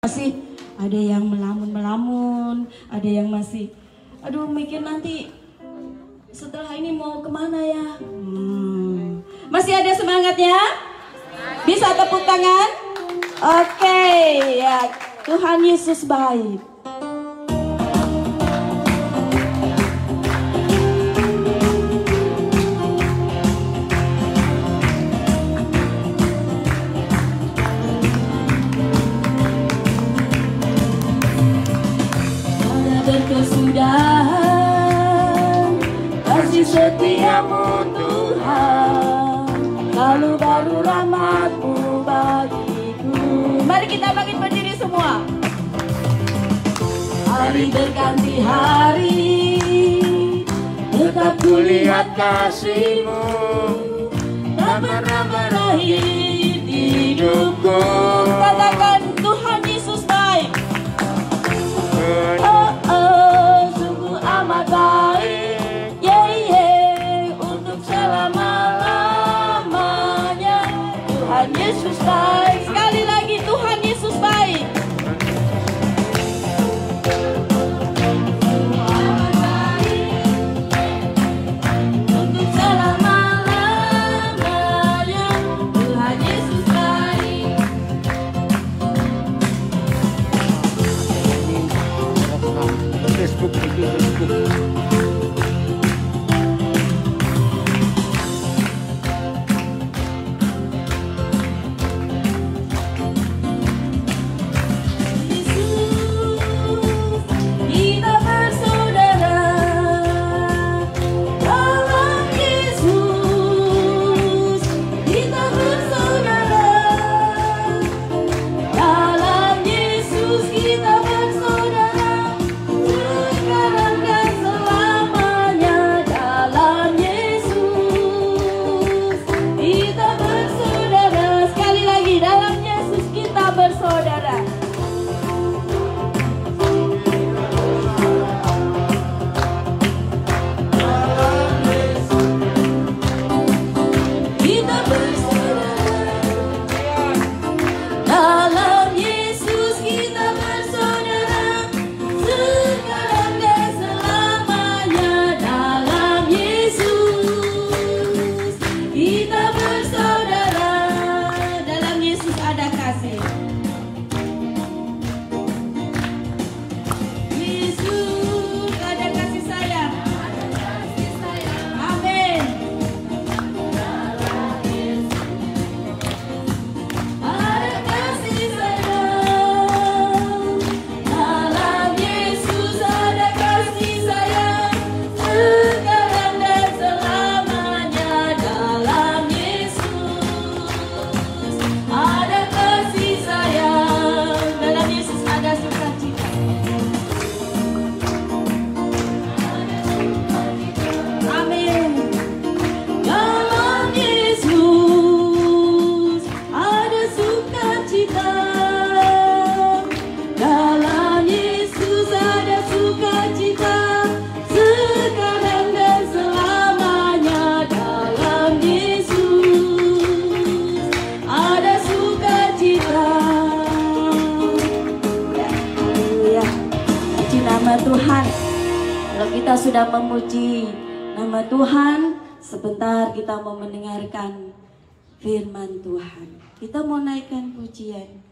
Masih ada yang melamun-melamun, ada yang masih, aduh mikir nanti setelah ini mau kemana ya? Masih ada semangatnya? Bisa tepuk tangan? Oke, ya Tuhan Yesus baik. Berkesudahan kasih setiamu Tuhan, lalu baru rahmatmu bagiku. Mari kita bangkit berdiri semua. Hari berganti hari, tetap kulihat kasih-Mu, tak pernah berakhir hidupku. Katakan Tuhan Yesus baik. Sungguh amat baik, untuk selama-lamanya. Tuhan Yesus baik. Sekali lagi Tuhan Yesus baik. Sungguh amat baik, untuk selama-lamanya. Tuhan Yesus baik. Facebook. Tuhan, kalau kita sudah memuji nama Tuhan, sebentar kita mau mendengarkan firman Tuhan. Kita mau naikkan pujian.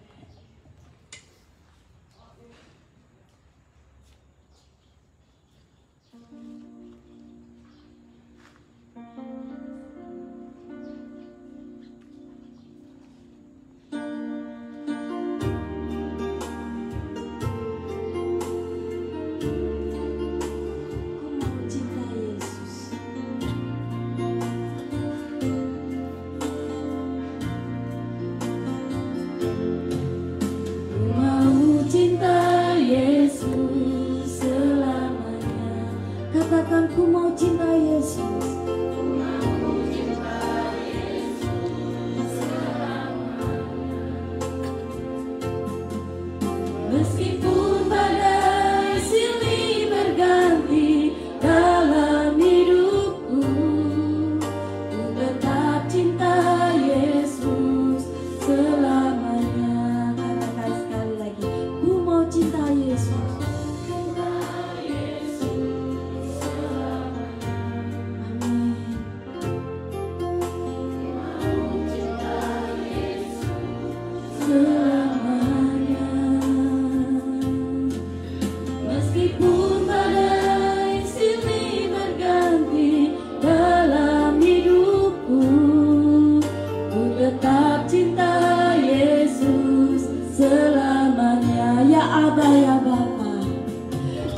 Aba ya Bapa,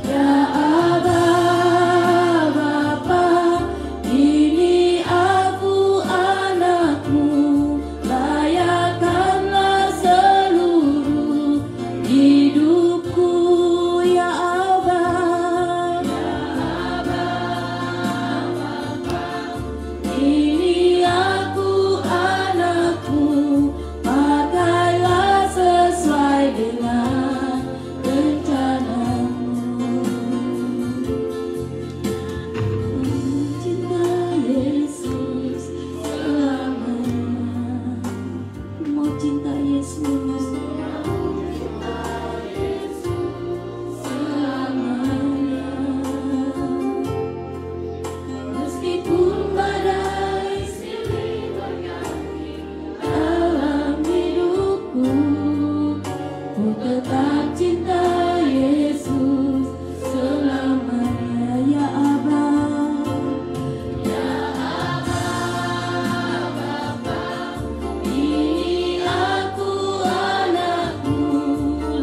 ya Aba Bapa, ini aku anakmu, layakkanlah seluruh hidupku ya Aba. Ini aku anakmu, pakailah sesuai dengan rencanamu. Cinta Yesus selamanya. Mau cinta Yesus selamanya. Meskipun badai silih berganti dalam hidupku, ku tetap cinta Yesus selamanya ya Aba. Ya Aba Bapa, ini aku anakmu,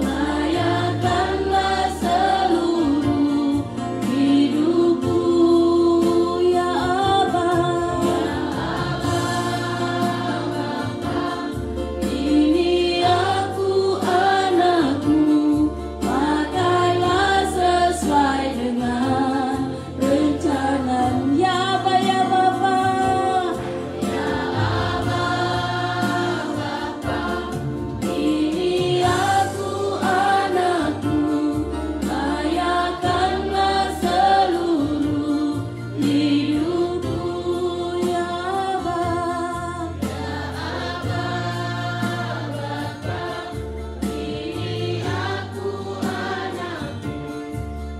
layakkanlah seluruh hidupku ya Aba. Ini aku anakmu, pakailah sesuai dengan rencanamu ya Aba ya Bapa. Ya Aba Bapa, ini aku anakmu, layakkanlah seluruh hidupku ya Aba. Ya Aba Bapa, ini aku anakmu,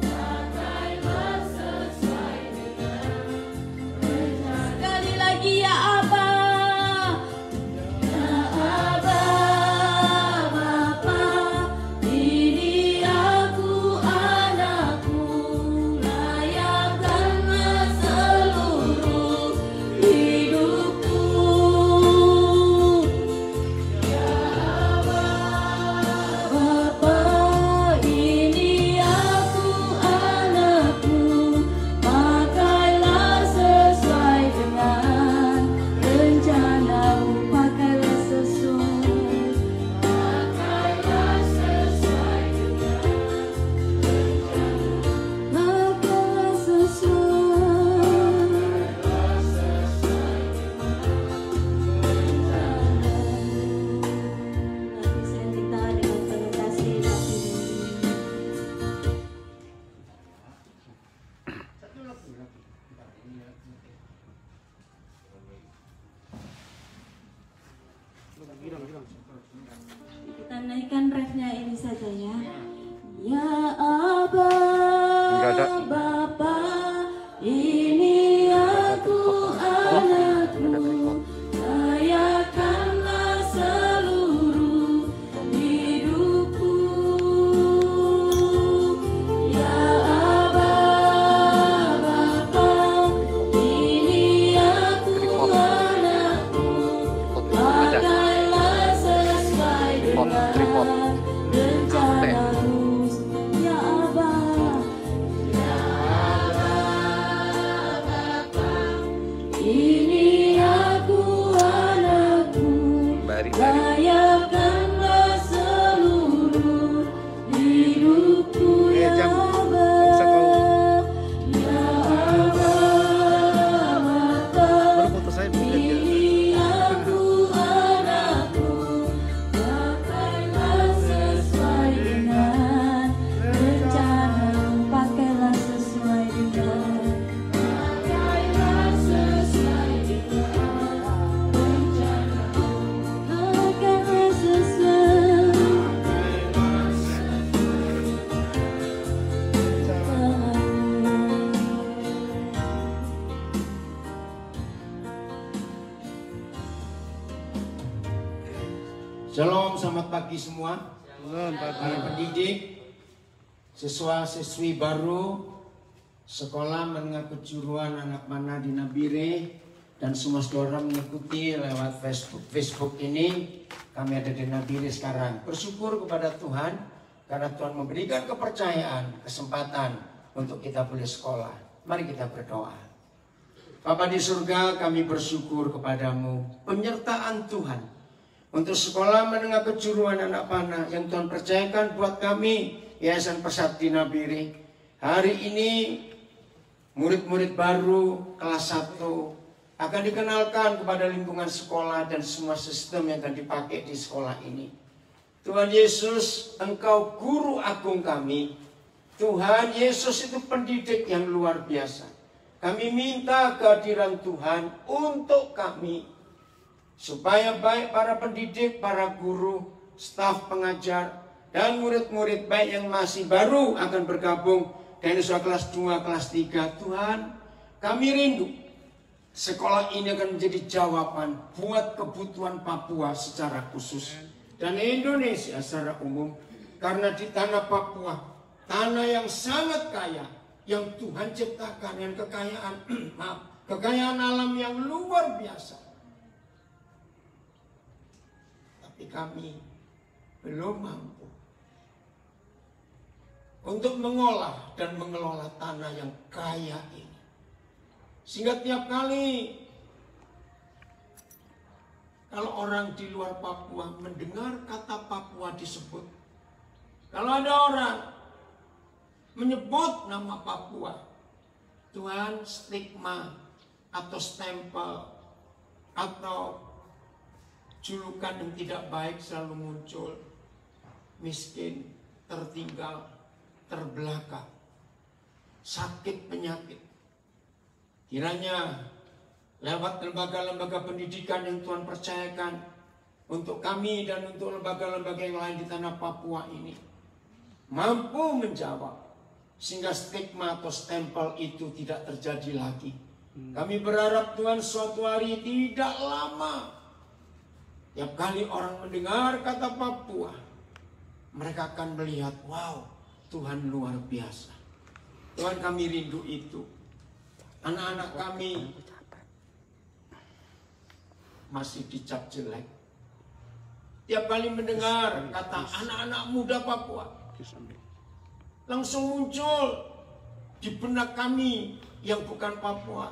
pakailah sesuai dengan rencana. Sekali lagi ya Aba. Ya Aba Bapa, ini aku anakmu, layakkanlah seluruh hidupku. Ya Aba Bapa, ini aku anakmu, pakailah sesuai dengan rencanamu. Pakailah sesuai, pakailah sesuai dengan rencanamu. Pakailah sesuai, nanti saya minta dengan penuh kasih hati. Kita naikkan refnya ini saja ya. Ya Aba Enggak ada. Bapa, ini aku anakmu, layakkanlah seluruh hidupku. Ya Aba Bapa, ini aku anakmu, pakailah sesuai dengan rencanamu. Ya Aba, ya Aba Bapa, ini aku anakmu, layakkanlah seluruh hidupku ya Aba. Ya Aba Bapa, ini aku anakmu, pakailah sesuai dengan rencanamu. Pakailah sesuai dengan, pakailah sesuai dengan rencanamu. Pakailah sesuai. Shalom, selamat pagi semua. Para pendidik, siswa-siswi baru Sekolah Menengah Kejuruan Anak Mana di Nabire, dan semua saudara mengikuti lewat Facebook ini. Kami ada di Nabire sekarang. Bersyukur kepada Tuhan Karena Tuhan memberikan kepercayaan, kesempatan untuk kita boleh sekolah. Mari kita berdoa. Bapa di surga, kami bersyukur kepadamu penyertaan Tuhan untuk sekolah menengah kejuruan anak panah yang Tuhan percayakan buat kami Yayasan Persakti Nabire. Hari ini murid-murid baru kelas 1 akan dikenalkan kepada lingkungan sekolah dan semua sistem yang akan dipakai di sekolah ini. Tuhan Yesus, Engkau guru agung kami. Tuhan Yesus itu pendidik yang luar biasa. Kami minta kehadiran Tuhan untuk kami, supaya baik para pendidik, para guru, staf pengajar, dan murid-murid baik yang masih baru akan bergabung dari sekolah kelas 2, kelas 3. Tuhan, kami rindu sekolah ini akan menjadi jawaban buat kebutuhan Papua secara khusus dan Indonesia secara umum. Karena di tanah Papua, tanah yang sangat kaya, yang Tuhan ciptakan dengan kekayaan alam yang luar biasa. Tapi kami belum mampu untuk mengolah dan mengelola tanah yang kaya ini. Sehingga tiap kali kalau orang di luar Papua mendengar kata Papua disebut, kalau ada orang menyebut nama Papua, Tuhan, stigma atau stempel atau julukan yang tidak baik selalu muncul. Miskin, tertinggal, terbelakang, sakit penyakit. Kiranya lewat lembaga-lembaga pendidikan yang Tuhan percayakan untuk kami dan untuk lembaga-lembaga yang lain di tanah Papua ini mampu menjawab sehingga stigma atau stempel itu tidak terjadi lagi. Kami berharap Tuhan suatu hari tidak lama, tiap kali orang mendengar kata Papua, mereka akan melihat, wow, Tuhan luar biasa. Tuhan, kami rindu itu. Anak-anak kami masih dicap jelek. Tiap kali mendengar kata anak-anak muda Papua, langsung muncul di benak kami yang bukan Papua,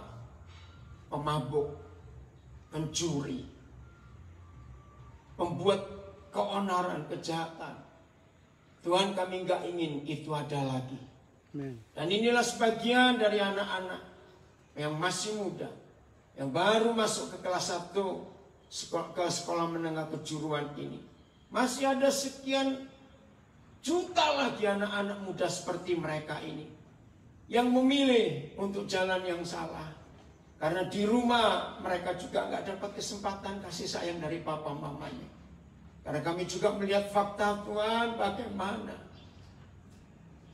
pemabuk, pencuri, pembuat keonaran, kejahatan. Tuhan, kami nggak ingin itu ada lagi. Dan inilah sebagian dari anak-anak yang masih muda, yang baru masuk ke kelas 1 ke sekolah menengah kejuruan ini. Masih ada sekian juta lagi anak-anak muda seperti mereka ini yang memilih untuk jalan yang salah. Karena di rumah mereka juga nggak dapat kesempatan kasih sayang dari papa mamanya. Karena kami juga melihat fakta, Tuhan, bagaimana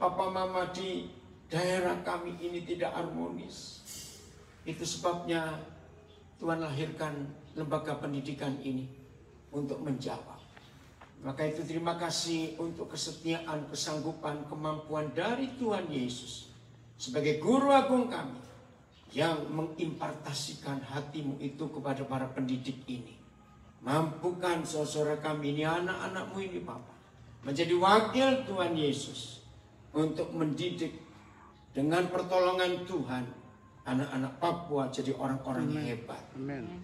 papa mama di daerah kami ini tidak harmonis. Itu sebabnya Tuhan lahirkan lembaga pendidikan ini untuk menjawab. Maka itu terima kasih untuk kesetiaan, kesanggupan, kemampuan dari Tuhan Yesus sebagai guru agung kami yang mengimpartasikan hatimu itu kepada para pendidik ini. Mampukan saudara kami ini, anak-anakmu ini Bapa, menjadi wakil Tuhan Yesus untuk mendidik dengan pertolongan Tuhan anak-anak Papua jadi orang-orang yang hebat.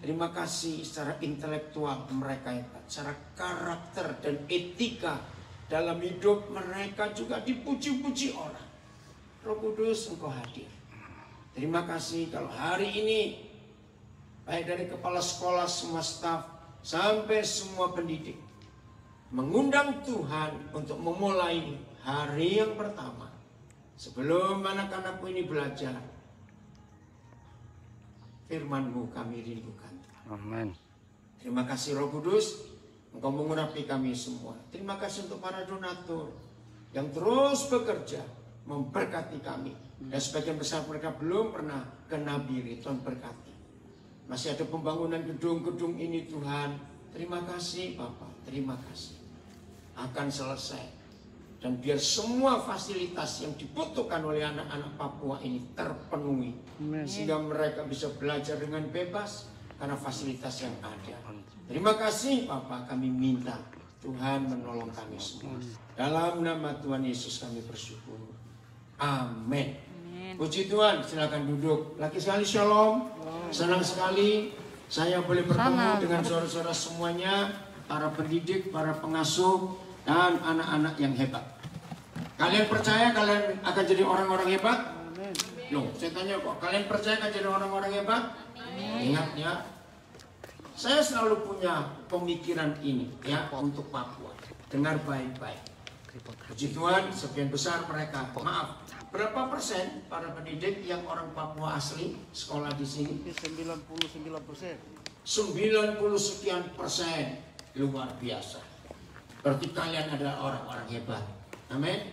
Terima kasih secara intelektual mereka hebat, secara karakter dan etika dalam hidup mereka juga dipuji-puji orang. Roh Kudus, Engkau hadir. Terima kasih kalau hari ini baik dari kepala sekolah, semua staf, sampai semua pendidik mengundang Tuhan untuk memulai hari yang pertama sebelum anak-anakku ini belajar. Firman-Mu kami rindukan. Amin. Terima kasih Roh Kudus, Engkau mengurapi kami semua. Terima kasih untuk para donatur yang terus bekerja memberkati kami. Dan sebagian besar mereka belum pernah ke Nabire, Tuhan berkati. Masih ada pembangunan gedung-gedung ini Tuhan. Terima kasih Bapak, terima kasih. Akan selesai. Dan biar semua fasilitas yang dibutuhkan oleh anak-anak Papua ini terpenuhi. Sehingga mereka bisa belajar dengan bebas karena fasilitas yang ada. Terima kasih Bapak, kami minta Tuhan menolong kami semua. Dalam nama Tuhan Yesus kami bersyukur. Amin. Puji Tuhan, silakan duduk. Lagi sekali shalom. Senang sekali saya boleh bertemu dengan saudara-saudara semuanya, para pendidik, para pengasuh, dan anak-anak yang hebat. Kalian percaya kalian akan jadi orang-orang hebat? Loh, saya tanya kok, kalian percaya akan jadi orang-orang hebat? Ingat ya, saya selalu punya pemikiran ini ya untuk Papua. Dengar baik-baik. Puji Tuhan, sebagian besar mereka, maaf, berapa persen para pendidik yang orang Papua asli sekolah di sini? 99%. 90 sekian persen, luar biasa. Berarti kalian adalah orang-orang hebat. Amin.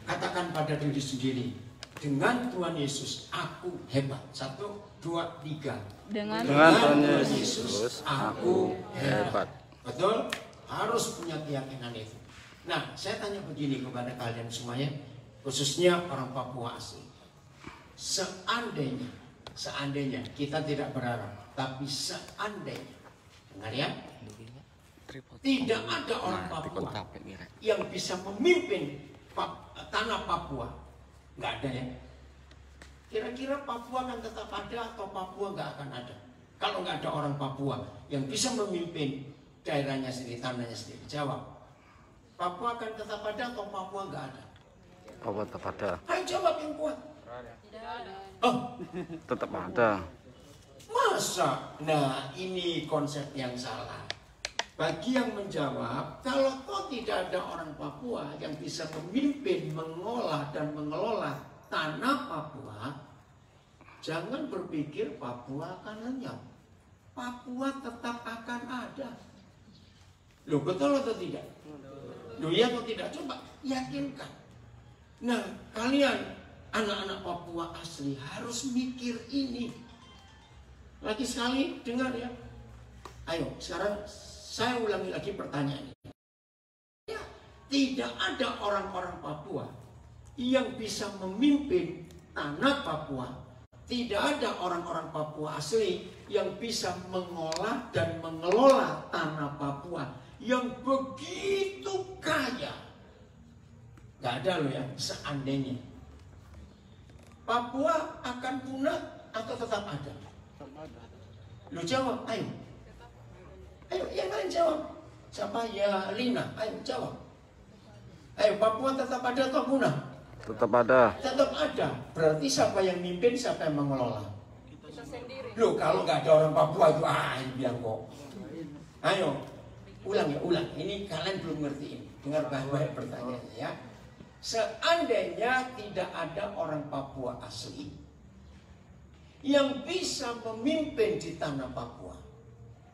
Katakan pada diri sendiri, dengan Tuhan Yesus aku hebat. 1, 2, 3. Dengan Tuhan Yesus aku hebat. Betul? Harus punya keyakinan itu. Nah, saya tanya begini kepada kalian semuanya, khususnya orang Papua asli. Seandainya kita tidak berharap, tapi seandainya, dengar ya, tidak ada orang Papua yang bisa memimpin tanah Papua, nggak ada ya. Kira-kira Papua akan tetap ada atau Papua nggak akan ada? Kalau nggak ada orang Papua yang bisa memimpin daerahnya sendiri, tanahnya sendiri, jawab. Papua akan tetap ada atau Papua nggak ada? Papua tetap ada. Ayo jawab yang kuat. Oh, Tetap ada. masa? Nah, ini konsep yang salah. Bagi yang menjawab, kalau toh tidak ada orang Papua yang bisa memimpin, mengolah dan mengelola tanah Papua, jangan berpikir Papua akan lenyap. Papua tetap akan ada. Loh, betul atau tidak? Loh, iya atau tidak? Coba yakinkan. Nah, kalian anak-anak Papua asli harus mikir ini. Lagi sekali, dengar ya. Ayo, sekarang saya ulangi lagi pertanyaan ini. Ya, tidak ada orang-orang Papua yang bisa memimpin tanah Papua. Tidak ada orang-orang Papua asli yang bisa mengolah dan mengelola tanah Papua yang begitu kaya. Gak ada loh ya, seandainya. Papua akan punah atau tetap ada? Lu jawab, ayo. Ayo, yang lain jawab. Siapa? Ya, Lina. Ayo, jawab. Ayo, Papua tetap ada atau punah? Tetap ada. Tetap ada. Berarti siapa yang mimpin, siapa yang mengelola? Kita sendiri. Loh, kalau nggak ada orang Papua itu, ini bilang kok. Ayo, ulang ya, ulang. Ini kalian belum ngerti ini. Dengar baik-baik pertanyaannya ya. Seandainya tidak ada orang Papua asli yang bisa memimpin di tanah Papua,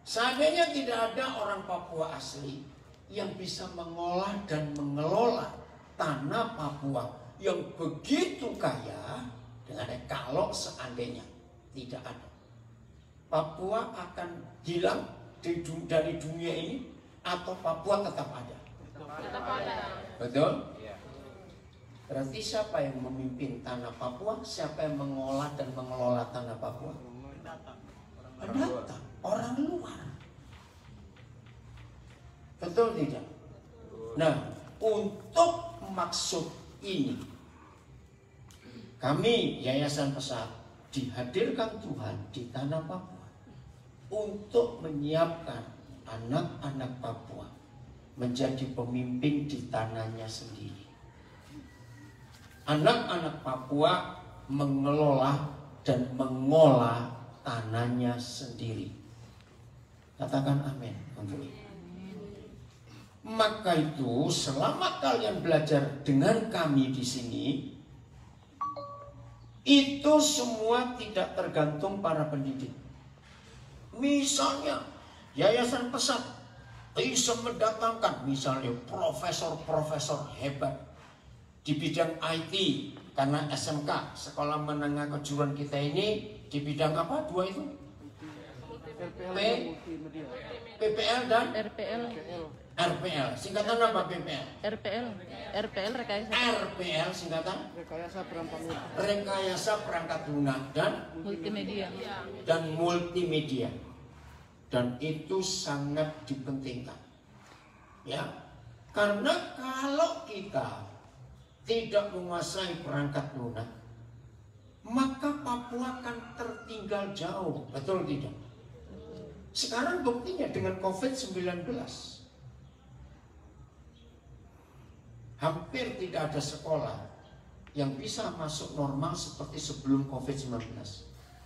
seandainya tidak ada orang Papua asli yang bisa mengolah dan mengelola tanah Papua yang begitu kaya, dengan kalau seandainya tidak ada, Papua akan hilang dari dunia ini atau Papua tetap ada? tetap ada. Betul? Berarti siapa yang memimpin tanah Papua? Siapa yang mengolah dan mengelola tanah Papua? Pendatang, orang luar. Betul tidak? Nah, untuk maksud ini, kami Yayasan Pesat dihadirkan Tuhan di tanah Papua untuk menyiapkan anak-anak Papua menjadi pemimpin di tanahnya sendiri. Anak-anak Papua mengelola dan mengolah tanahnya sendiri. Katakan amin untuk itu. Maka itu selama kalian belajar dengan kami di sini, itu semua tidak tergantung para pendidik. Misalnya Yayasan Pesat bisa mendatangkan misalnya profesor-profesor hebat di bidang IT, karena SMK, sekolah menengah kejuruan kita ini di bidang apa? Dua itu? PPL dan RPL. Singkatan apa PPL? RPL rekayasa. RPL singkatan? Rekayasa perangkat lunak dan Multimedia. multimedia. Dan itu sangat dipentingkan. Ya, karena kalau kita tidak menguasai perangkat lunak, maka Papua akan tertinggal jauh. Betul tidak? Sekarang buktinya dengan COVID-19, hampir tidak ada sekolah yang bisa masuk normal seperti sebelum COVID-19.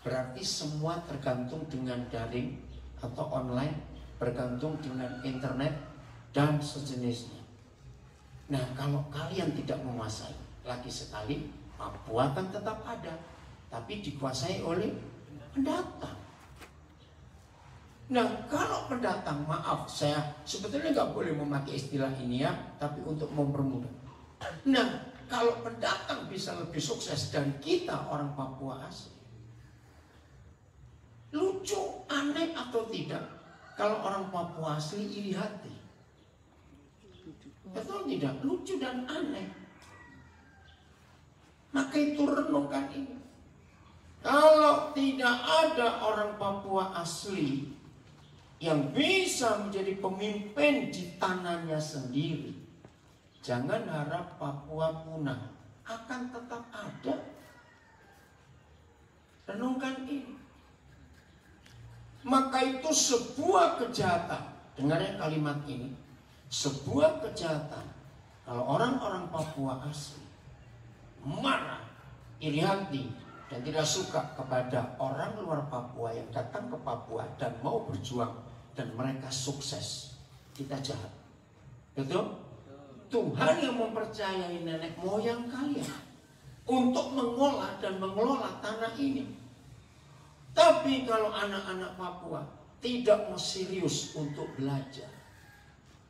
Berarti semua tergantung dengan daring atau online, bergantung dengan internet dan sejenisnya. Nah, kalau kalian tidak menguasai, lagi sekali Papua akan tetap ada, tapi dikuasai oleh pendatang. Nah, kalau pendatang, maaf, saya sebetulnya nggak boleh memakai istilah ini ya, tapi untuk mempermudah. Nah, kalau pendatang bisa lebih sukses dan kita orang Papua asli, lucu, aneh atau tidak, kalau orang Papua asli iri hati. Betul tidak? Lucu dan aneh. Maka itu renungkan ini. Kalau tidak ada orang Papua asli yang bisa menjadi pemimpin di tanahnya sendiri, jangan harap Papua punah, akan tetap ada. Renungkan ini. Maka itu sebuah kejahatan. Dengarnya kalimat ini. Sebuah kejahatan kalau orang-orang Papua asli marah, iri hati, dan tidak suka kepada orang luar Papua yang datang ke Papua dan mau berjuang dan mereka sukses. Kita jahat. Betul? Tuhan yang mempercayai nenek moyang kalian untuk mengolah dan mengelola tanah ini. Tapi kalau anak-anak Papua tidak mau serius untuk belajar,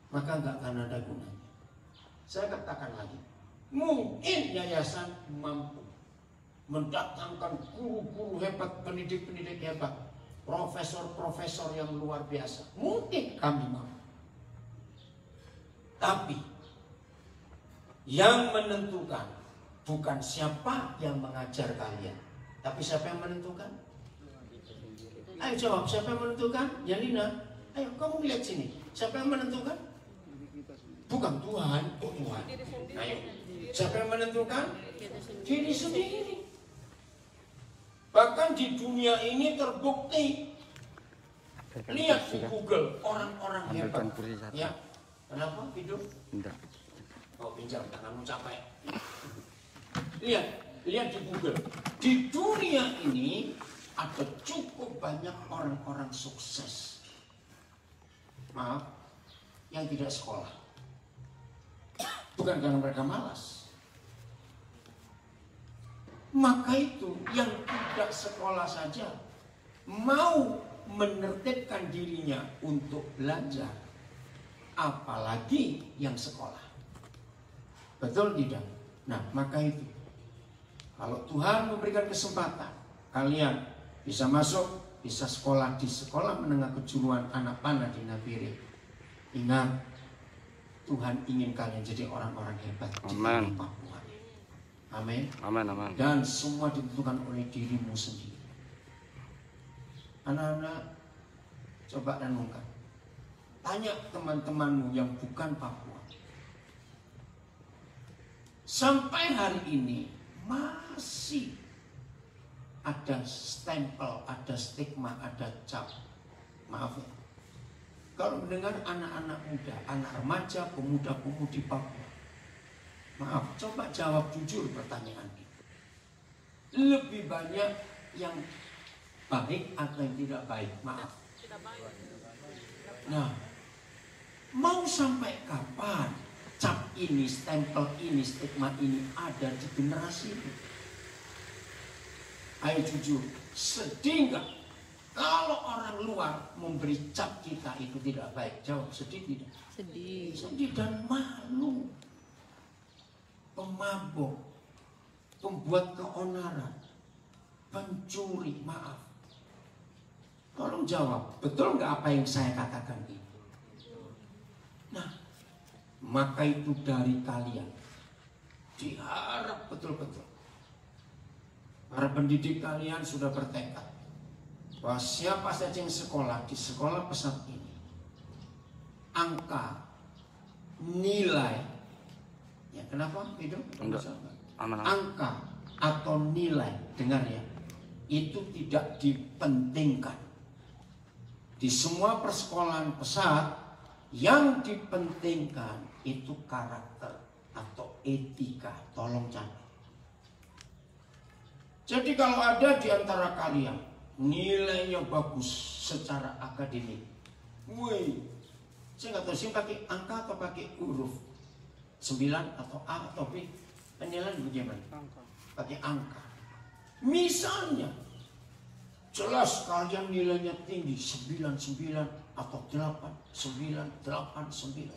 maka nggak akan ada gunanya. Saya katakan lagi, mungkin yayasan mampu mendatangkan guru-guru hebat, pendidik-pendidik hebat, profesor-profesor yang luar biasa. Mungkin kami mampu. Tapi yang menentukan bukan siapa yang mengajar kalian, tapi siapa yang menentukan? Ayo jawab, siapa yang menentukan? Yalina, ayo kamu lihat sini. Siapa yang menentukan? Bukan Tuhan, oh Tuhan. Ayo, siapa yang menentukan? Diri sendiri. Bahkan di dunia ini terbukti. Lihat di Google orang-orang hebat. Ya, kenapa hidup? Oh pinjam, tanganmu capek. Lihat di Google. Di dunia ini ada cukup banyak orang-orang sukses. Maaf, yang tidak sekolah. Bukan karena mereka malas. Maka itu yang tidak sekolah saja mau menertibkan dirinya untuk belajar, apalagi yang sekolah. Betul tidak? Nah, maka itu kalau Tuhan memberikan kesempatan, kalian bisa masuk, bisa sekolah di sekolah menengah kejuruan anak panah di Nabire. Ingat, Tuhan ingin kalian jadi orang-orang hebat di Papua. Amin. Amin, amin. Dan semua ditentukan oleh dirimu sendiri. Anak-anak, coba renungkan. Tanya teman-temanmu yang bukan Papua. Sampai hari ini masih ada stempel, ada stigma, ada cap. Maaf ya. Kalau mendengar anak-anak muda, anak remaja, pemuda-pemudi Papua, maaf, coba jawab jujur pertanyaan ini. Lebih banyak yang baik atau yang tidak baik? Maaf. Nah, mau sampai kapan cap ini, stempel ini, stigma ini ada di generasi ini? Ayo jujur, sedih nggak? Kalau orang luar memberi cap kita itu tidak baik, jawab sedih tidak? Sedih. Sedih dan malu. Pemabuk, pembuat keonaran, pencuri, maaf. Tolong jawab, betul nggak apa yang saya katakan ini? Nah, maka itu dari kalian diharap betul-betul. Para pendidik kalian sudah bertekad bahwa siapa saja yang sekolah di sekolah pesat ini, angka nilai. Ya, kenapa itu? Enggak. Aman. Angka atau nilai, dengar ya, itu tidak dipentingkan. Di semua persekolahan pesat, yang dipentingkan itu karakter atau etika. Tolong catat. Jadi kalau ada di antara kalian nilainya bagus secara akademik, wih, saya nggak tahu sih pakai angka atau pakai huruf 9 atau A atau B, penilaian bagaimana? Pakai angka. Misalnya jelas kalian nilainya tinggi 99 atau 8,989,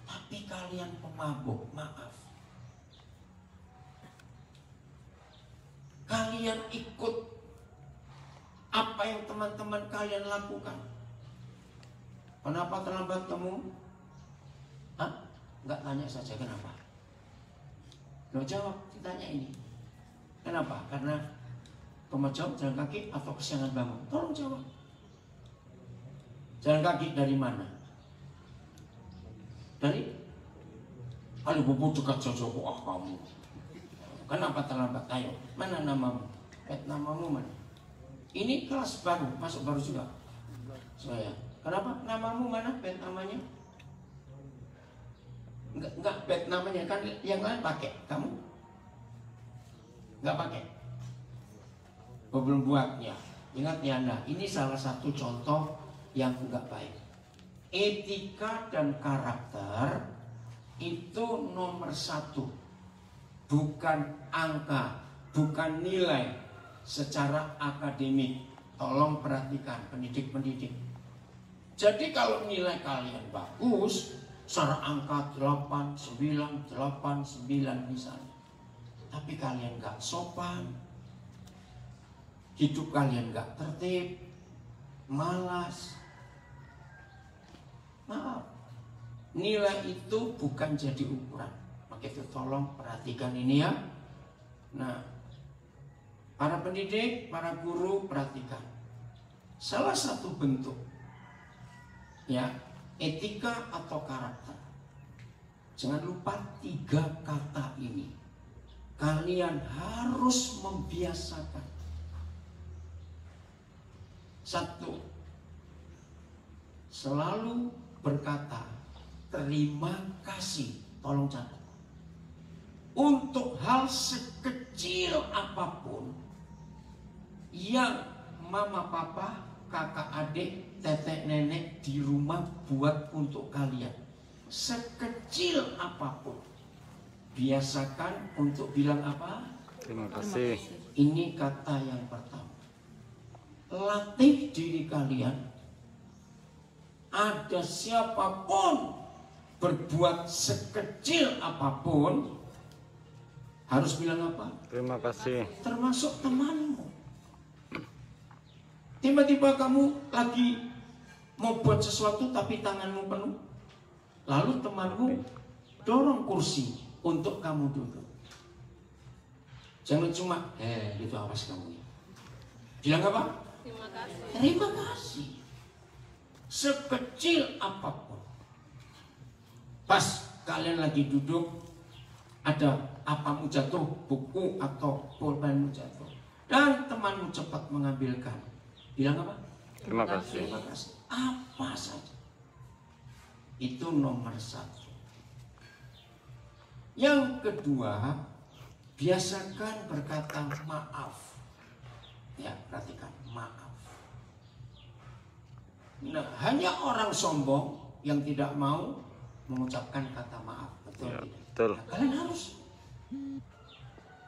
tapi kalian pemabuk, maaf, kalian ikut apa yang teman-teman kalian lakukan. Kenapa terlambat kamu? Hah? Nggak tanya saja kenapa. Lo jawab, ditanya ini. Kenapa? Karena kamu jawab jalan kaki atau kesiangan bangun. Tolong jawab. Jalan kaki dari mana? Dari? Aduh, bubu dekat Jojo. Wah, kamu. Kenapa terlambat? Ayo, mana namamu? Namamu mana? Ini kelas baru, masuk baru juga. Saya. Kenapa? Namamu mana? Pet namanya? Enggak pet namanya, kan yang lain pakai. Kamu? Enggak pakai. Belum buat ya. Ingat ya Anda, ini salah satu contoh yang enggak baik. Etika dan karakter itu nomor 1. Bukan angka, bukan nilai secara akademik. Tolong perhatikan pendidik-pendidik. Jadi kalau nilai kalian bagus, secara angka 8,989 misalnya, tapi kalian gak sopan, hidup kalian gak tertib, malas, maaf, nilai itu bukan jadi ukuran. Maka itu tolong perhatikan ini ya. Nah, para pendidik, para guru perhatikan. Salah satu bentuk ya etika atau karakter. Jangan lupa 3 kata ini. Kalian harus membiasakan. 1. Selalu berkata terima kasih. Tolong catat. Untuk hal sekecil apapun yang mama papa, kakak adik, tetek nenek di rumah buat untuk kalian, sekecil apapun, biasakan untuk bilang apa? Terima kasih. Ini kata yang pertama. Latih diri kalian. Ada siapapun berbuat sekecil apapun, harus bilang apa? Terima kasih. Termasuk temanmu. Tiba-tiba kamu lagi mau buat sesuatu tapi tanganmu penuh, lalu temanmu dorong kursi untuk kamu duduk. Jangan cuma gitu, awas kamu ya. Bilang apa? Terima kasih. Terima kasih. Sekecil apapun. Pas kalian lagi duduk, ada apamu jatuh, buku atau pulpenmu jatuh, dan temanmu cepat mengambilkan, bilang apa? Terima kasih. Terima kasih. Apa saja. Itu nomor 1. Yang kedua, biasakan berkata maaf. Ya, perhatikan, maaf. Nah, hanya orang sombong yang tidak mau mengucapkan kata maaf. Betul Ya, tidak? betul. Nah, kalian harus.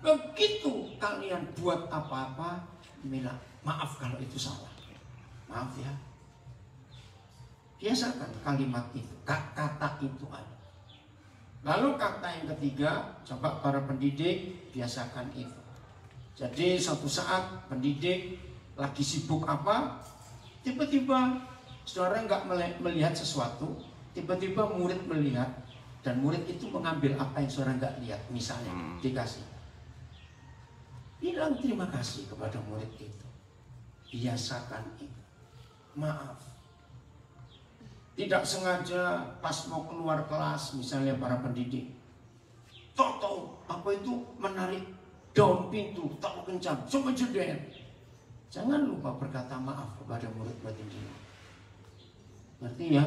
Begitu kalian buat apa-apa, bilang maaf kalau itu salah. Maaf ya. Biasakan kalimat itu, kata itu ada. Lalu kata yang ketiga, coba para pendidik biasakan itu. Jadi suatu saat pendidik lagi sibuk apa, tiba-tiba saudara nggak melihat sesuatu, tiba-tiba murid melihat, dan murid itu mengambil apa yang saudara nggak lihat. Misalnya dikasih, bilang terima kasih kepada murid itu. Biasakan itu. Maaf. Tidak sengaja pas mau keluar kelas, misalnya para pendidik, tahu apa itu menarik daun pintu, tak kencang, coba jeder. Jangan lupa berkata maaf kepada murid-murid ini. Ngerti ya?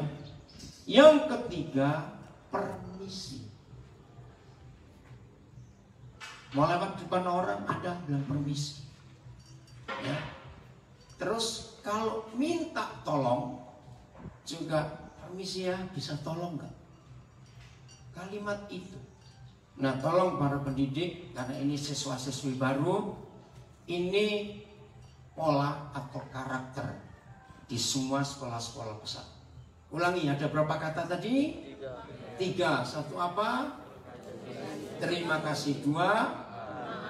Yang ketiga, permisi. Mau lewat depan orang, ada bilang permisi. Ya. Terus kalau minta tolong juga permisi ya, bisa tolong nggak? Kalimat itu. Nah, tolong para pendidik, karena ini siswa-siswi baru, ini pola atau karakter di semua sekolah-sekolah besar. Ulangi, ada berapa kata tadi? Tiga. Satu apa? Terima kasih. Dua,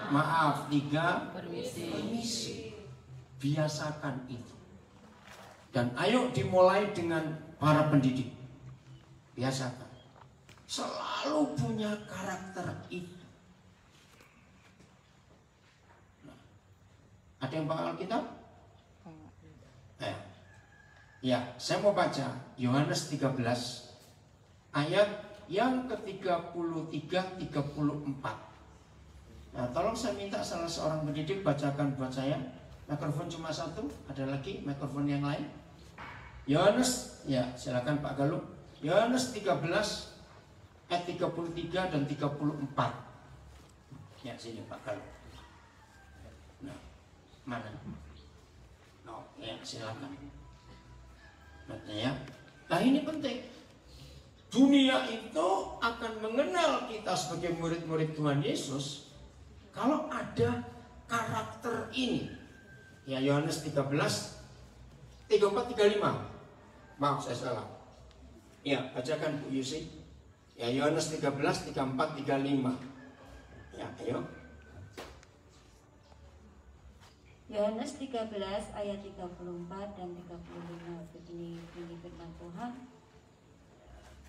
maaf. Tiga, permisi. Biasakan itu. Dan ayo dimulai dengan para pendidik. Biasakan. Selalu punya karakter itu. Nah, ada yang bakal Alkitab? Ya, saya mau baca Yohanes 13 ayat yang ke-33-34. Nah, tolong saya minta salah seorang pendidik bacakan buat saya. Mikrofon cuma satu, ada lagi mikrofon yang lain. Yohanes, ya silakan Pak Galuh. Yohanes 13 ayat 33 dan 34. Ya, sini Pak Galuh. Nah, mana? Oh, ya silakan. Ya. Nah, ini penting. Dunia itu akan mengenal kita sebagai murid-murid Tuhan Yesus kalau ada karakter ini. Ya, Yohanes 13 34-35. Maaf saya salah. Ya, bacakan Bu Yusi. Ya, Yohanes 13 34-35. Ya, ayo. Yohanes 13 ayat 34 dan 35. Begini bunyi firman Tuhan.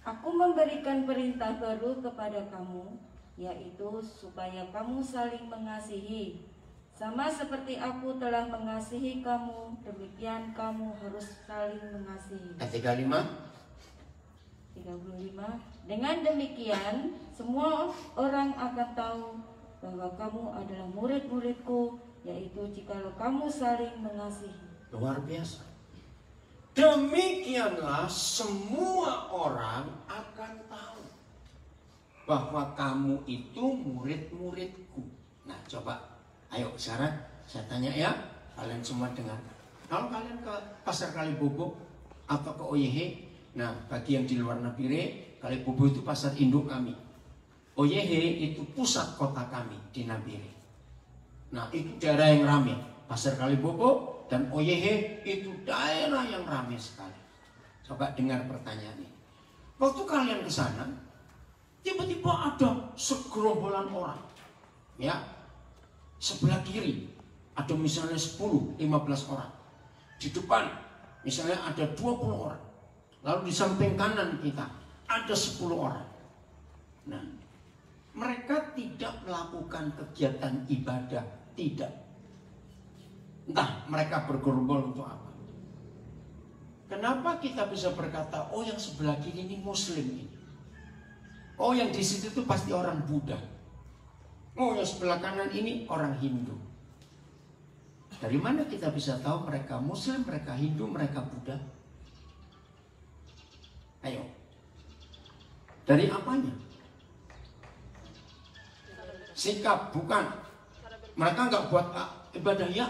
Aku memberikan perintah baru kepada kamu, yaitu supaya kamu saling mengasihi. Sama seperti aku telah mengasihi kamu, demikian kamu harus saling mengasihi. Ayat 35. 35. Dengan demikian, semua orang akan tahu bahwa kamu adalah murid-muridku, yaitu jikalau kamu saling mengasihi. Luar biasa. Demikianlah semua orang akan tahu bahwa kamu itu murid-muridku. Nah, coba, ayo sekarang saya tanya ya, kalian semua dengar. Kalau kalian ke Pasar Kalibobo atau ke OYH, nah bagi yang di luar Nabire, Kalibobo itu pasar induk kami. OYH itu pusat kota kami di Nabire. Nah, itu daerah yang ramai. Pasar Kalibobo dan OYH itu daerah yang ramai sekali. Coba dengar pertanyaan ini. Waktu kalian ke sana, tiba-tiba ada segerombolan orang. Ya, sebelah kiri ada misalnya 10-15 orang. Di depan misalnya ada 20 orang. Lalu di samping kanan kita ada 10 orang. Nah, mereka tidak melakukan kegiatan ibadah. Tidak. Entah mereka bergerombol untuk apa. Kenapa kita bisa berkata, oh yang sebelah kiri ini Muslim ini. Oh yang di situ itu pasti orang Buddha. Oh yang sebelah kanan ini orang Hindu. Dari mana kita bisa tahu mereka Muslim, mereka Hindu, mereka Buddha? Ayo. Dari apanya? Sikap, bukan. Mereka nggak buat ibadah ya.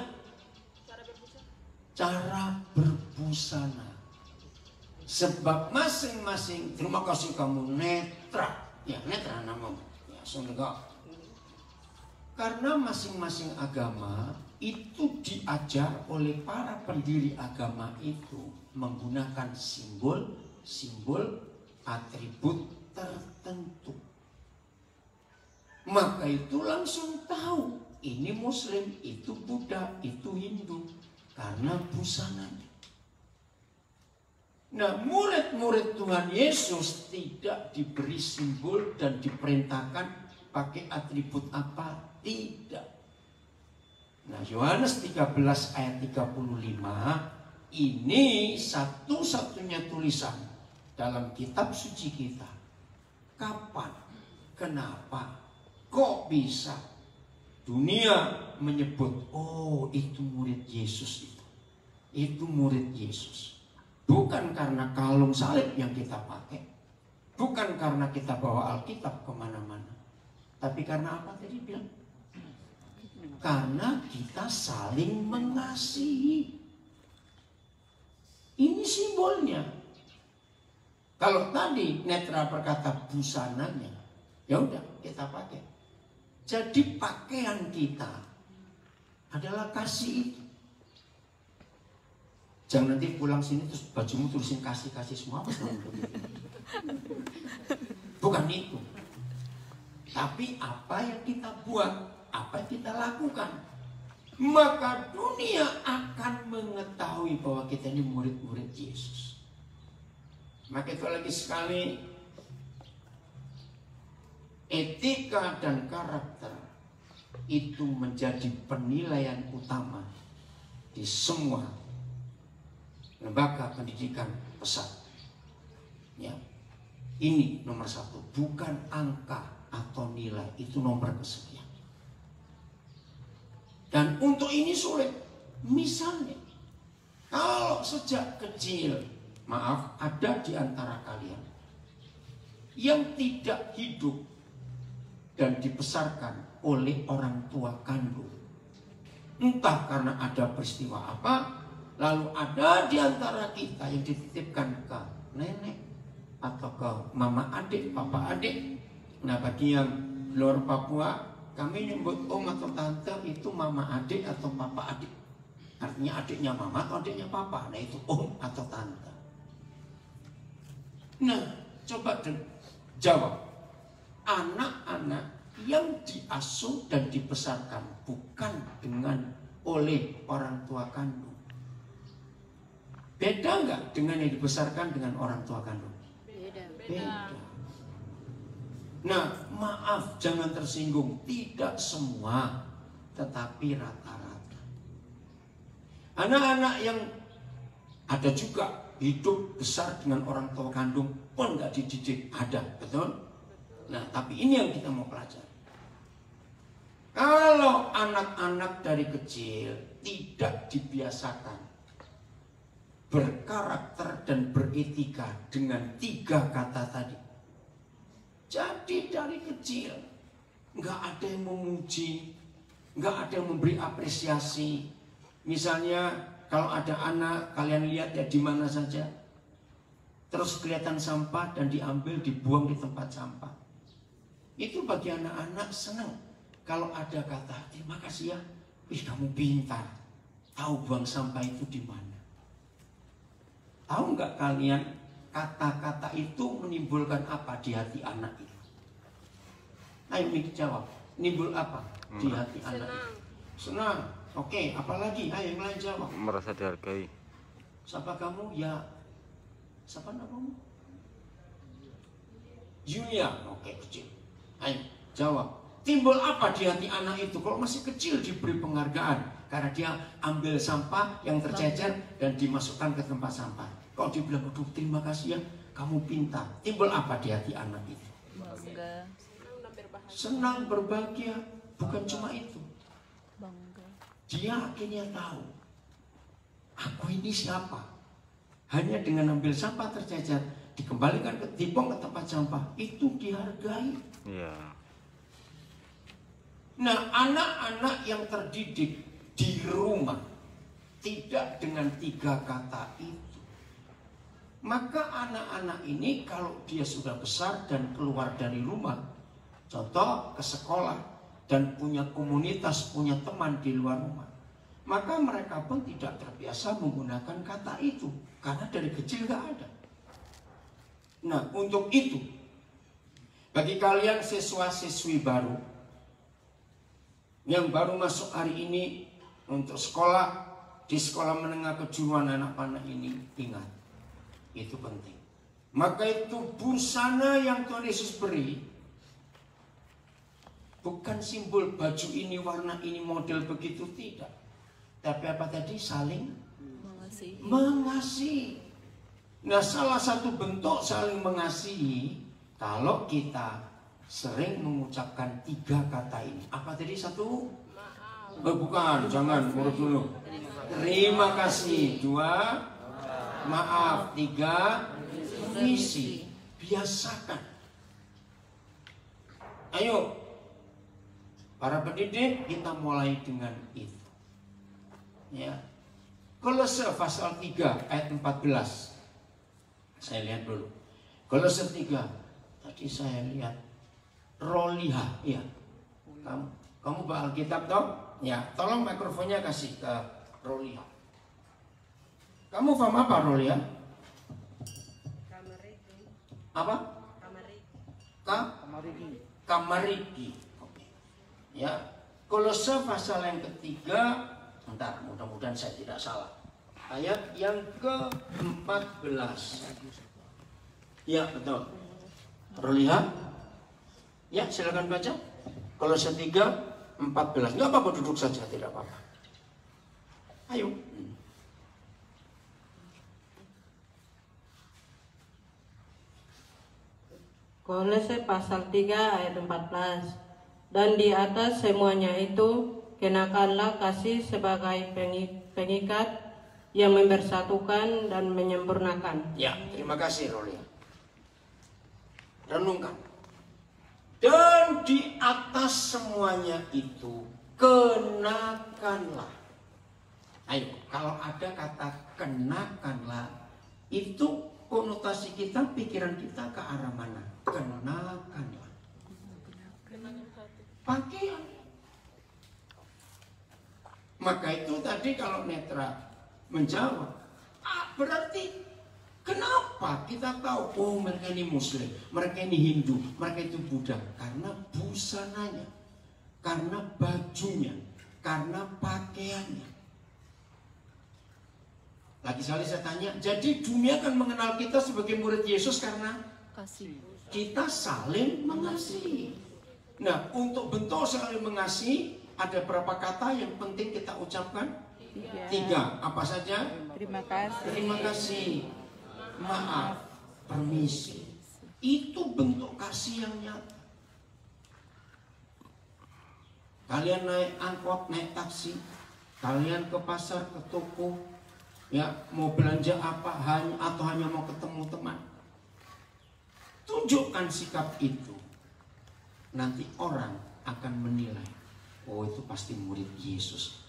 Cara berbusana. Sebab masing-masing, terima kasih kamu netra. Ya netra namamu. Ya sudah. Karena masing-masing agama itu diajar oleh para pendiri agama itu menggunakan simbol atribut tertentu. Maka itu langsung tahu ini Muslim, itu Buddha, itu Hindu, karena busananya. Nah, murid-murid Tuhan Yesus tidak diberi simbol dan diperintahkan pakai atribut apa? Tidak. Nah, Yohanes 13 ayat 35 ini satu-satunya tulisan dalam kitab suci kita. Kapan? Kenapa? Kok bisa dunia menyebut, oh itu murid Yesus itu. Itu murid Yesus. Bukan karena kalung salib yang kita pakai. Bukan karena kita bawa Alkitab kemana-mana. Tapi karena apa tadi bilang? Karena kita saling mengasihi. Ini simbolnya. Kalau tadi Netra berkata busananya, ya udah kita pakai. Jadi pakaian kita adalah kasih itu. Jangan nanti pulang sini terus bajumu tulisin kasih-kasih semua. Bukan itu. Tapi apa yang kita buat, apa yang kita lakukan, maka dunia akan mengetahui bahwa kita ini murid-murid Yesus. Maka itu lagi sekali, etika dan karakter itu menjadi penilaian utama di semua lembaga pendidikan pesat. Ya, ini nomor satu, bukan angka atau nilai, itu nomor kesekian. Dan untuk ini sulit. Misalnya, kalau sejak kecil, maaf, ada di antara kalian yang tidak hidup dan dibesarkan oleh orang tua kandung, entah karena ada peristiwa apa, lalu ada di antara kita yang dititipkan ke nenek atau ke mama adik, papa adik. Nah, bagi yang luar Papua, kami nyebut om atau tante itu mama adik atau papa adik. Artinya adiknya mama atau adiknya papa. Nah, itu om atau tante. Nah, coba jawab. Anak-anak yang diasuh dan dibesarkan bukan oleh orang tua kandung. Beda nggak dengan yang dibesarkan dengan orang tua kandung? Beda. Nah, maaf, jangan tersinggung. Tidak semua, tetapi rata-rata. Anak-anak yang ada juga hidup besar dengan orang tua kandung pun nggak dididik, ada, betul? Nah, tapi ini yang kita mau pelajari. Kalau anak-anak dari kecil tidak dibiasakan berkarakter dan beretika dengan 3 kata tadi, jadi dari kecil nggak ada yang memuji, nggak ada yang memberi apresiasi. Misalnya kalau ada anak, kalian lihat ya di mana saja, terus kelihatan sampah dan diambil dibuang di tempat sampah. Itu bagi anak-anak senang kalau ada kata terima kasih ya, wih kamu pintar, tahu buang sampah itu di mana. Tahu nggak kalian kata-kata itu menimbulkan apa di hati anak itu? Ayo Miki jawab. Nimbul apa di hati anak itu? Senang. Oke, apalagi? Ayo yang lain jawab. Merasa dihargai. Siapa kamu? Ya. Siapa namamu? Julia. Oke, kecil. Ayo jawab. Timbul apa di hati anak itu? Kalau masih kecil diberi penghargaan karena dia ambil sampah yang tercecer dan dimasukkan ke tempat sampah. Kalau dibilang, aduh terima kasih ya, kamu pintar. Timbul apa di hati anak itu? Bangga. Senang, berbahagia. Bukan cuma itu. Bangga. Dia akhirnya tahu, aku ini siapa. Hanya dengan ambil sampah tercecer, dikembalikan dibuang ke tempat sampah, itu dihargai. Iya. Nah, anak-anak yang terdidik di rumah tidak dengan 3 kata itu, maka anak-anak ini kalau dia sudah besar dan keluar dari rumah, contoh ke sekolah dan punya komunitas, punya teman di luar rumah, maka mereka pun tidak terbiasa menggunakan kata itu karena dari kecil gak ada. Nah, untuk itu bagi kalian siswa-siswi baru yang baru masuk hari ini untuk sekolah di sekolah menengah kejuruan anak panah ini, ingat, itu penting. Maka itu busana yang Tuhan Yesus beri bukan simbol baju ini, warna ini, model begitu, tidak. Tapi apa tadi? Saling mengasihi. Nah, salah satu bentuk saling mengasihi kalau kita sering mengucapkan 3 kata ini. Apa tadi satu? Bukan, jangan urut dulu. Terima kasih. 2, maaf. 3, misi. Biasakan. Ayo, para pendidik, kita mulai dengan itu. Ya. Kolose pasal 3 ayat 14. Saya lihat dulu. Kolose 3. Tadi saya lihat Roliha, ya. Kamu bawa Alkitab toh? Ya, tolong mikrofonnya kasih ke Roliha. Kamu paham apa Roliha? Apa? Kamariki. Ya, Kolose pasal yang ketiga. Bentar, mudah-mudahan saya tidak salah. Ayat yang ke-14. Ya, betul. Roliha. Ya, silakan baca. Kolose 3:14. Enggak apa-apa, duduk saja, tidak apa-apa. Ayo. Kolose pasal 3 ayat 14. Dan di atas semuanya itu kenakanlah kasih sebagai pengikat yang mempersatukan dan menyempurnakan. Ya, terima kasih Rolia. Renungkan. Dan di atas semuanya itu kenakanlah. Ayo, kalau ada kata kenakanlah, itu konotasi kita, pikiran kita ke arah mana? Kenakanlah. Pakaian. Maka itu tadi kalau Netra menjawab, berarti kenapa kita tahu, oh mereka ini Muslim, mereka ini Hindu, mereka itu Buddha? Karena busananya, karena bajunya, karena pakaiannya. Lagi sekali saya tanya, jadi dunia akan mengenal kita sebagai murid Yesus karena Kasih. kita saling mengasihi. Nah, untuk bentuk saling mengasihi, ada berapa kata yang penting kita ucapkan? 3. Apa saja? Terima kasih. Terima kasih, maaf, permisi. Itu bentuk kasih yang nyata. Kalian naik angkot, naik taksi, kalian ke pasar, ke toko, ya mau belanja apa, atau hanya mau ketemu teman, tunjukkan sikap itu. Nanti orang akan menilai, oh itu pasti murid Yesus.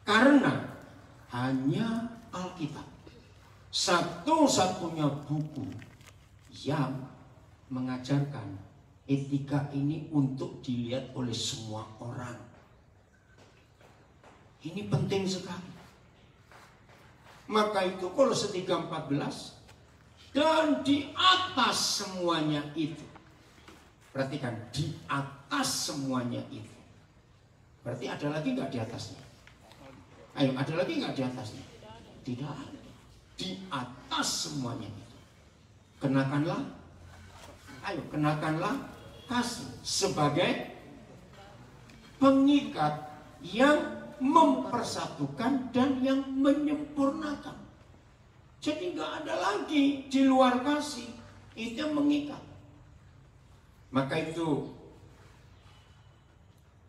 Karena hanya Alkitab satu-satunya buku yang mengajarkan etika ini untuk dilihat oleh semua orang. Ini penting sekali. Maka itu Kolose 3:14, dan di atas semuanya itu. Perhatikan, di atas semuanya itu. Berarti ada lagi nggak di atasnya? Ayo, ada lagi nggak di atasnya? Tidak ada. Di atas semuanya itu. Kenakanlah, ayo kenakanlah kasih sebagai pengikat yang mempersatukan dan yang menyempurnakan. Jadi nggak ada lagi di luar kasih, itu yang mengikat. Maka itu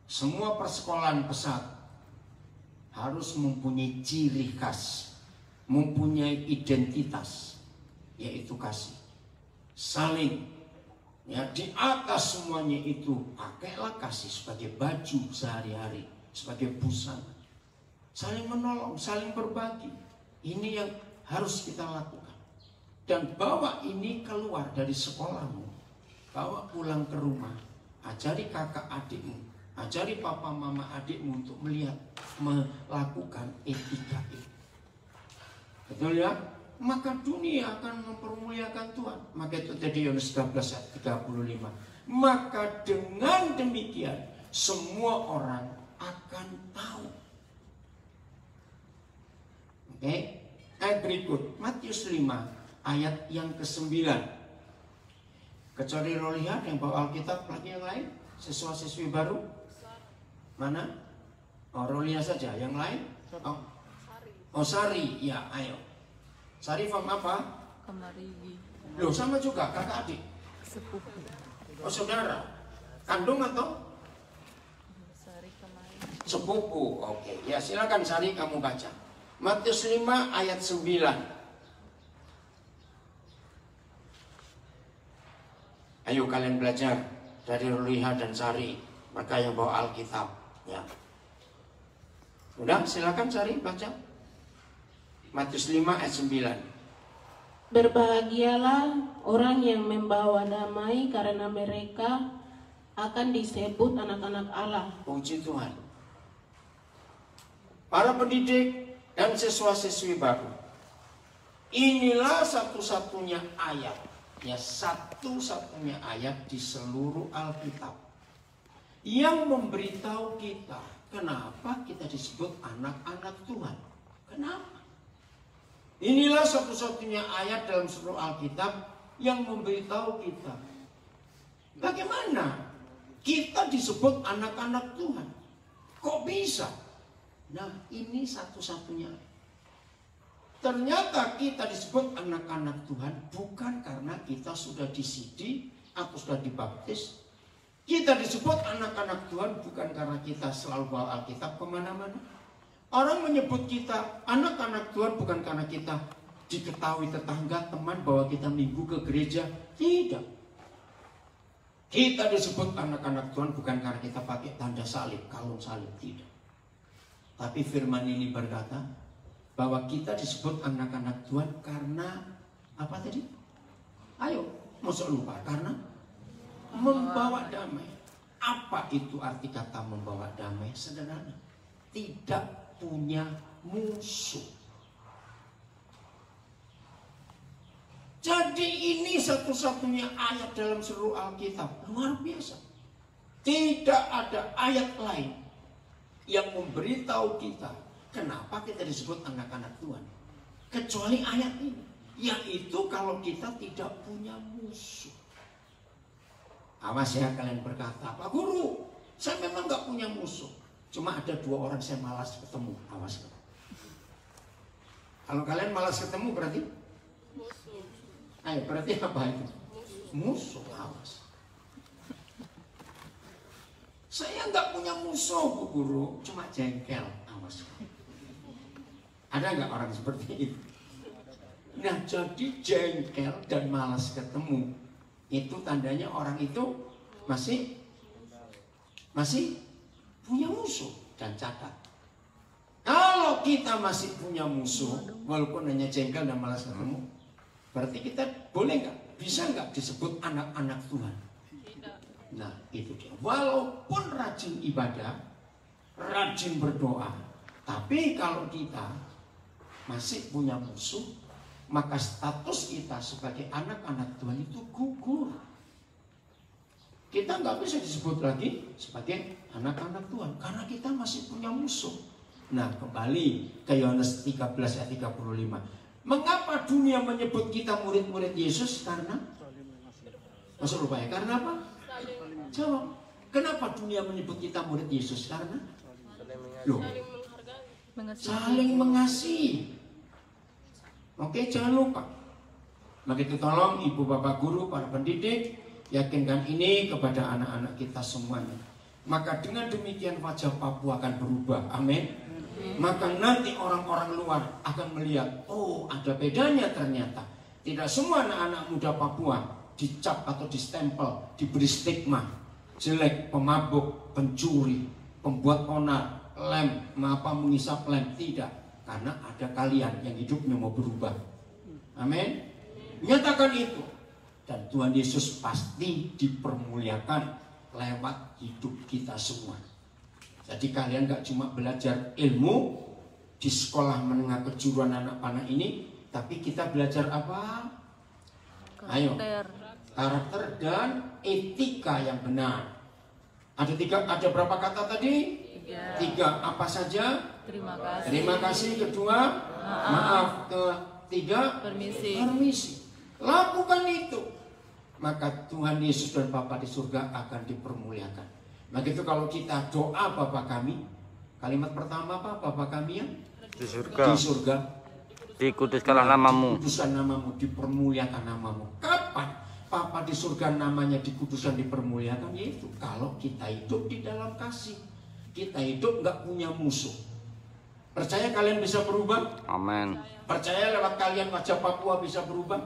semua persekolahan pesat harus mempunyai ciri khas, mempunyai identitas, yaitu kasih. Saling, ya di atas semuanya itu pakailah kasih sebagai baju sehari-hari, sebagai busana. Saling menolong, saling berbagi. Ini yang harus kita lakukan. Dan bawa ini keluar dari sekolahmu. Bawa pulang ke rumah, ajari kakak adikmu, ajari papa mama adikmu untuk melihat, melakukan etika itu. Betul ya? Maka dunia akan mempermuliakan Tuhan. Maka itu tadi Yohanes 13 ayat 35. Maka dengan demikian semua orang akan tahu. Oke? Ayat berikut, Matius 5 ayat yang ke-9. Kecuali Rolihat yang bawa Alkitab, lagi yang lain, siswa-siswi baru mana? Oh, Rolihat saja, yang lain? Oh, Sari, ya ayo. Sarifam apa? Kamarigi. Loh, sama juga kakak adik. Sepupu. Oh, saudara. Kandung atau Sari Kamari. sepupu? Oke, ya silakan Sari kamu baca. Matius 5 ayat 9. Ayo kalian belajar dari Ruliha dan Sari, mereka yang bawa Alkitab. Ya. Udah, silakan Sari baca. Matius 5 ayat 9. Berbahagialah orang yang membawa damai karena mereka akan disebut anak-anak Allah. Puji Tuhan. Para pendidik dan siswa-siswi baru, inilah satu-satunya ayat, ya satu-satunya ayat di seluruh Alkitab yang memberitahu kita kenapa kita disebut anak-anak Tuhan. Kenapa? Inilah satu-satunya ayat dalam seluruh Alkitab yang memberitahu kita bagaimana kita disebut anak-anak Tuhan. Kok bisa? Nah, ini satu-satunya. Ternyata kita disebut anak-anak Tuhan bukan karena kita sudah disidi atau sudah dibaptis. Kita disebut anak-anak Tuhan bukan karena kita selalu bawa Alkitab kemana-mana. Orang menyebut kita anak-anak Tuhan bukan karena kita diketahui tetangga, teman bahwa kita minggu ke gereja. Tidak. Kita disebut anak-anak Tuhan bukan karena kita pakai tanda salib, kalung salib. Tidak. Tapi firman ini berkata bahwa kita disebut anak-anak Tuhan karena apa tadi? Ayo, masuk lupa. Karena membawa damai. Apa itu arti kata membawa damai? Sederhana. Tidak punya musuh. Jadi ini satu-satunya ayat dalam seluruh Alkitab. Luar biasa. Tidak ada ayat lain yang memberitahu kita kenapa kita disebut anak-anak Tuhan kecuali ayat ini, yaitu kalau kita tidak punya musuh. Awas ya kalian berkata, Pak Guru, saya memang gak punya musuh, cuma ada 2 orang saya malas ketemu. Awas. Kalau kalian malas ketemu berarti musuh. Ayo, berarti apa itu? Musuh. Awas. Saya nggak punya musuh, Bu Guru, cuma jengkel. Awas. Ada nggak orang seperti itu? Nah, jadi jengkel dan malas ketemu itu tandanya orang itu masih punya musuh. Dan catat, kalau kita masih punya musuh, walaupun hanya jengkel dan malas ketemu, berarti kita boleh nggak, bisa nggak disebut anak-anak Tuhan? Nah, itu dia. Walaupun rajin ibadah, rajin berdoa, tapi kalau kita masih punya musuh, maka status kita sebagai anak-anak Tuhan itu gugur. Kita nggak bisa disebut lagi sebagai anak-anak Tuhan karena kita masih punya musuh. Nah, kembali ke Yohanes 13 ayat 35. Mengapa dunia menyebut kita murid-murid Yesus? Karena masuk lupa ya, karena apa? Jawab. Kenapa dunia menyebut kita murid Yesus? Karena loh, saling mengasihi. Oke, jangan lupa. Maka itu tolong ibu bapak guru, para pendidik, yakinkan ini kepada anak-anak kita semuanya. Maka dengan demikian wajah Papua akan berubah. Amin. Maka nanti orang-orang luar akan melihat, oh ada bedanya ternyata. Tidak semua anak-anak muda Papua dicap atau distempel, diberi stigma jelek, pemabuk, pencuri, pembuat onar, mengisap lem. Tidak, karena ada kalian yang hidupnya mau berubah. Amin. Nyatakan itu, dan Tuhan Yesus pasti dipermuliakan lewat hidup kita semua. Jadi kalian gak cuma belajar ilmu di sekolah menengah kejuruan anak panah ini, tapi kita belajar apa? Ayo, karakter dan etika yang benar. Ada berapa kata tadi? 3. Apa saja? Terima kasih. Terima kasih. Kedua, maaf. Ketiga, permisi. Lakukan itu, maka Tuhan Yesus dan Bapa di surga akan dipermuliakan. Maka itu kalau kita doa Bapa kami, kalimat pertama apa? Bapa kami yang Di surga. Di surga. Dikuduskanlah namamu. Dikuduskan namamu, dipermuliakan namamu. Kapan Papa di surga namanya dikuduskan, dipermuliakan? Yaitu kalau kita hidup di dalam kasih. Kita hidup nggak punya musuh. Percaya kalian bisa berubah? Amin. Percaya lewat kalian wajah Papua bisa berubah?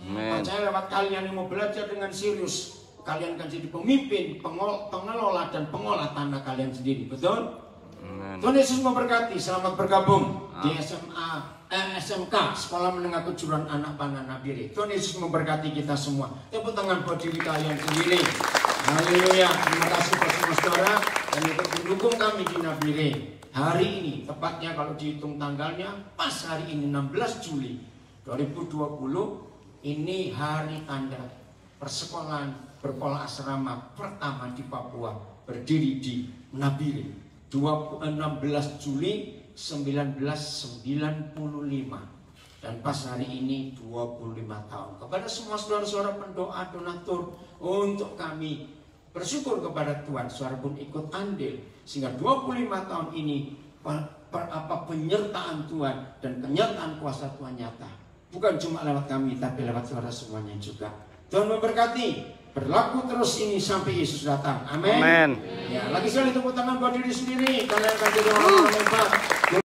Amin. Percaya lewat kalian yang mau belajar dengan serius, kalian akan jadi pemimpin, pengelola dan pengolah tanah kalian sendiri. Betul? Amin. Tuhan Yesus memberkati. Selamat bergabung di SMK, Sekolah Menengah Kejuruan Anak Panah Nabire. Tuhan Yesus memberkati kita semua. Tepuk tangan buat diri kalian sendiri. Haleluya. Terima kasih buat semua saudara dan ikut mendukung kami di Nabire. Hari ini, tepatnya kalau dihitung tanggalnya, pas hari ini 16 Juli 2020, ini hari tanda persekolahan berpola asrama pertama di Papua, berdiri di Nabire. 16 Juli 1995, dan pas hari ini 25 tahun. Kepada semua saudara-saudara pendoa, donatur, untuk kami bersyukur kepada Tuhan, saudara pun ikut andil sehingga 25 tahun ini penyertaan Tuhan dan kenyataan kuasa Tuhan nyata, bukan cuma lewat kami tapi lewat saudara semuanya juga. Tuhan memberkati. Berlaku terus ini sampai Yesus datang. Amin. Amin. Ya, lagi sekali tepuk tangan buat diri sendiri. Kalian akan jadi orang-orang hebat.